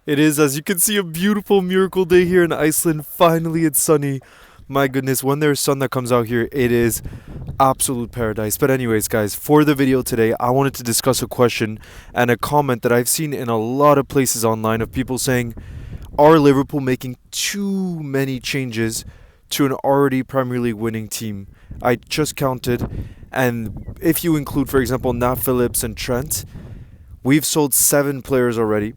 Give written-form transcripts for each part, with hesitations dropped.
It is, as you can see, a beautiful miracle day here in Iceland. Finally, it's sunny. My goodness, when there's sun that comes out here, it is absolute paradise. But anyways, guys, for the video today, I wanted to discuss a question and a comment that I've seen in a lot of places online of people saying, are Liverpool making too many changes to an already Premier League winning team? I just counted, and if you include, for example, Nat Phillips and Trent, we've sold 7 players already.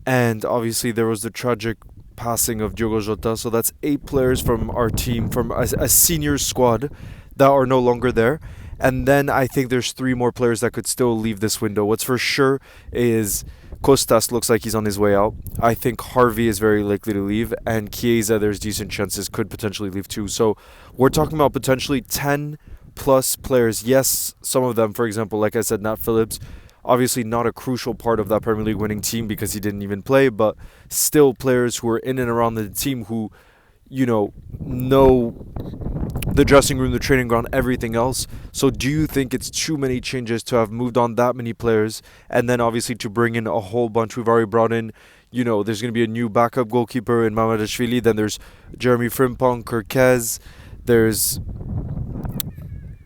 And obviously, there was the tragic passing of Diogo Jota. So that's 8 players from our team, from a senior squad, that are no longer there. And then I think there's 3 more players that could still leave this window. What's for sure is Kostas looks like he's on his way out. I think Harvey is very likely to leave. And Chiesa, there's decent chances, could potentially leave too. So we're talking about potentially 10 plus players. Yes, some of them, for example, like I said, Nat Phillips, obviously not a crucial part of that Premier League winning team because he didn't even play, but still players who are in and around the team who, know the dressing room, the training ground, everything else. So do you think it's too many changes to have moved on that many players and then obviously to bring in a whole bunch? We've already brought in, there's going to be a new backup goalkeeper in Mamadashvili, then there's Jeremy Frimpong, Kirkez, there's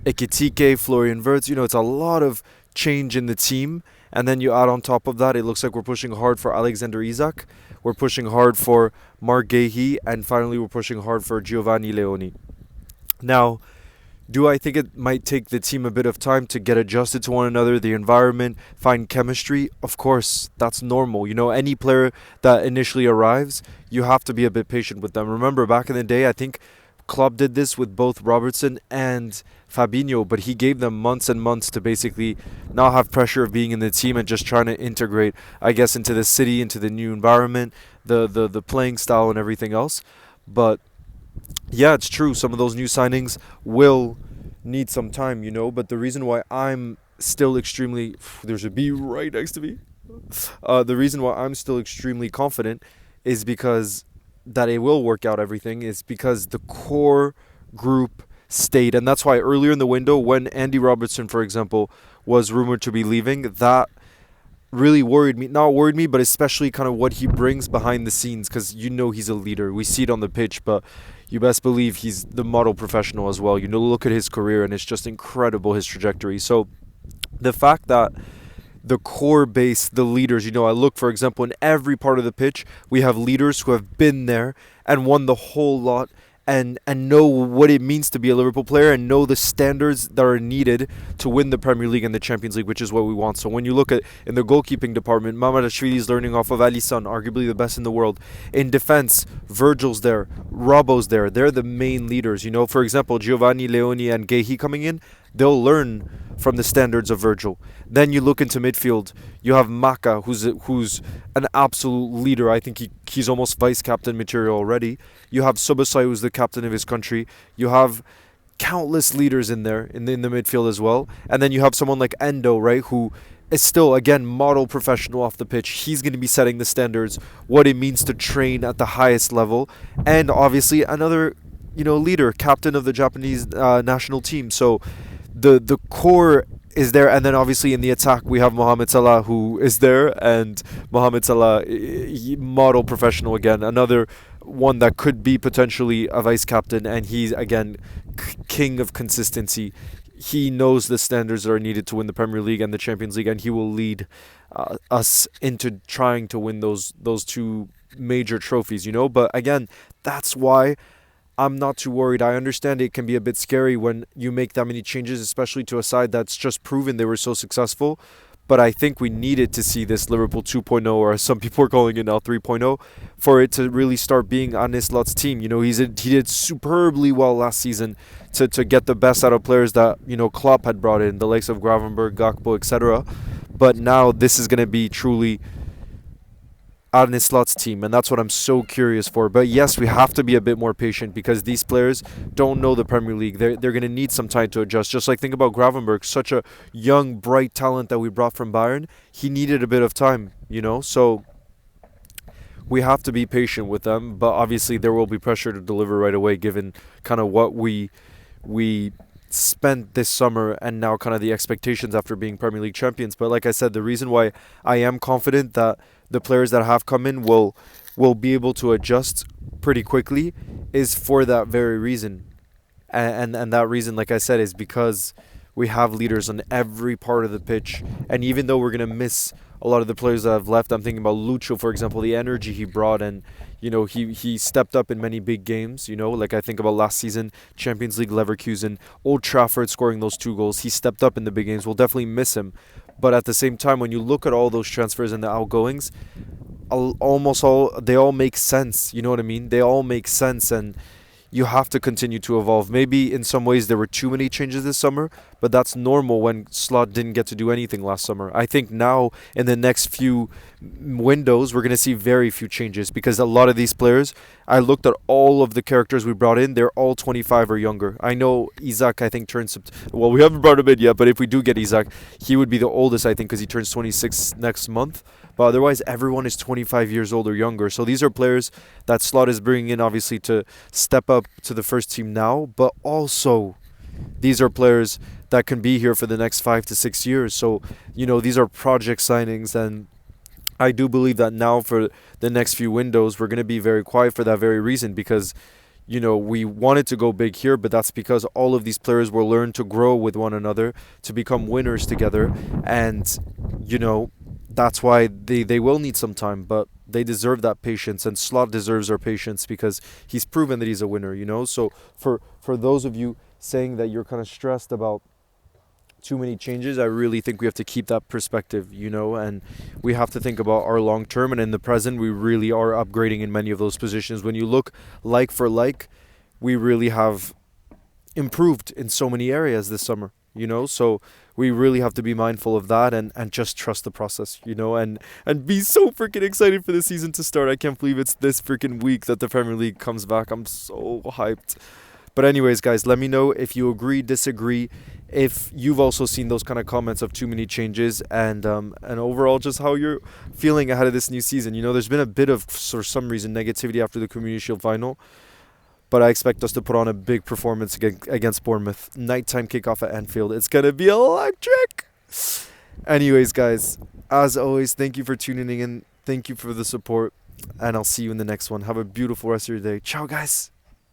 Ekitike, Florian Wirtz. It's a lot of change in the team. And then you add on top of that, it looks like we're pushing hard for Alexander Isak. We're pushing hard for Mark Gahey. And finally, we're pushing hard for Giovanni Leoni. Now, do I think it might take the team a bit of time to get adjusted to one another, the environment, find chemistry? Of course, that's normal. Any player that initially arrives, you have to be a bit patient with them. Remember, back in the day, I think Klopp did this with both Robertson and Fabinho, but he gave them months and months to basically not have pressure of being in the team and just trying to integrate, I guess, into the city, into the new environment, the playing style and everything else. But yeah, it's true. Some of those new signings will need some time, but the reason why I'm still extremely there's a bee right next to me. The reason why I'm still extremely confident is because that it will work out everything is because the core group stayed. And that's why earlier in the window, when Andy Robertson, for example, was rumored to be leaving, that really worried me. Not worried me, but especially kind of what he brings behind the scenes, because he's a leader. We see it on the pitch, but you best believe he's the model professional as well. Look at his career, and it's just incredible, his trajectory. So the fact that the core base, the leaders, I look, for example, in every part of the pitch, we have leaders who have been there and won the whole lot and know what it means to be a Liverpool player and know the standards that are needed to win the Premier League and the Champions League, which is what we want. So when you look at in the goalkeeping department, Mamadashvili is learning off of Alisson, arguably the best in the world. In defense, Virgil's there, Robbo's there. They're the main leaders. For example, Giovanni, Leoni, and Gahey coming in, they'll learn from the standards of Virgil. Then you look into midfield. You have Maka, who's an absolute leader. I think he's almost vice captain material already. You have Sobasai, who's the captain of his country. You have countless leaders in there in the midfield as well. And then you have someone like Endo, right, who is still, again, model professional off the pitch. He's going to be setting the standards, what it means to train at the highest level. And obviously another, leader, captain of the Japanese national team. So the core is there, and then obviously in the attack we have Mohamed Salah, who is there, and Mohamed Salah, model professional again, another one that could be potentially a vice captain, and he's again king of consistency. He knows the standards that are needed to win the Premier League and the Champions League, and he will lead us into trying to win those 2 major trophies. But again, that's why I'm not too worried. I understand it can be a bit scary when you make that many changes, especially to a side that's just proven they were so successful. But I think we needed to see this Liverpool 2.0, or as some people are calling it now 3.0, for it to really start being Arne Slot's team. He did superbly well last season to get the best out of players that, Klopp had brought in, the likes of Gravenberg, Gakpo, etc. But now this is going to be truly Arne Slot's team, and that's what I'm so curious for. But yes, we have to be a bit more patient because these players don't know the Premier League. They're going to need some time to adjust. Just like think about Gravenberg, such a young, bright talent that we brought from Bayern. He needed a bit of time, So we have to be patient with them. But obviously, there will be pressure to deliver right away, given kind of what we spent this summer and now kind of the expectations after being Premier League champions. But like I said, the reason why I am confident that the players that have come in will be able to adjust pretty quickly is for that very reason. And that reason, like I said, is because we have leaders on every part of the pitch. And even though we're gonna miss a lot of the players that have left, I'm thinking about Lucho, for example, the energy he brought, and he stepped up in many big games. Like I think about last season, Champions League Leverkusen, Old Trafford scoring those 2 goals. He stepped up in the big games. We'll definitely miss him. But at the same time, when you look at all those transfers and the outgoings, almost all they all make sense. You know what I mean? They all make sense, and you have to continue to evolve. Maybe in some ways there were too many changes this summer, but that's normal when Slot didn't get to do anything last summer. I think now in the next few windows we're going to see very few changes because a lot of these players, I looked at all of the characters we brought in, they're all 25 or younger. I know Isaac, I think, turns, well, we haven't brought him in yet, but if we do get Isaac, he would be the oldest, I think, because he turns 26 next month. But otherwise, everyone is 25 years old or younger. So these are players that Slot is bringing in, obviously, to step up to the first team now. But also, these are players that can be here for the next 5 to 6 years. So, these are project signings. And I do believe that now for the next few windows, we're going to be very quiet for that very reason. Because, we wanted to go big here, but that's because all of these players will learn to grow with one another, to become winners together. And, that's why they will need some time, but they deserve that patience, and Slot deserves our patience because he's proven that he's a winner. So for those of you saying that you're kind of stressed about too many changes, I really think we have to keep that perspective, and we have to think about our long term, and in the present we really are upgrading in many of those positions. When you look like for like, we really have improved in so many areas this summer, so we really have to be mindful of that and just trust the process, and be so freaking excited for the season to start. I can't believe it's this freaking week that the Premier League comes back. I'm so hyped. But anyways, guys, let me know if you agree, disagree, if you've also seen those kind of comments of too many changes, and overall just how you're feeling ahead of this new season. There's been a bit of, for some reason, negativity after the Community Shield final. But I expect us to put on a big performance against Bournemouth. Nighttime kickoff at Anfield. It's going to be electric. Anyways, guys, as always, thank you for tuning in. Thank you for the support. And I'll see you in the next one. Have a beautiful rest of your day. Ciao, guys.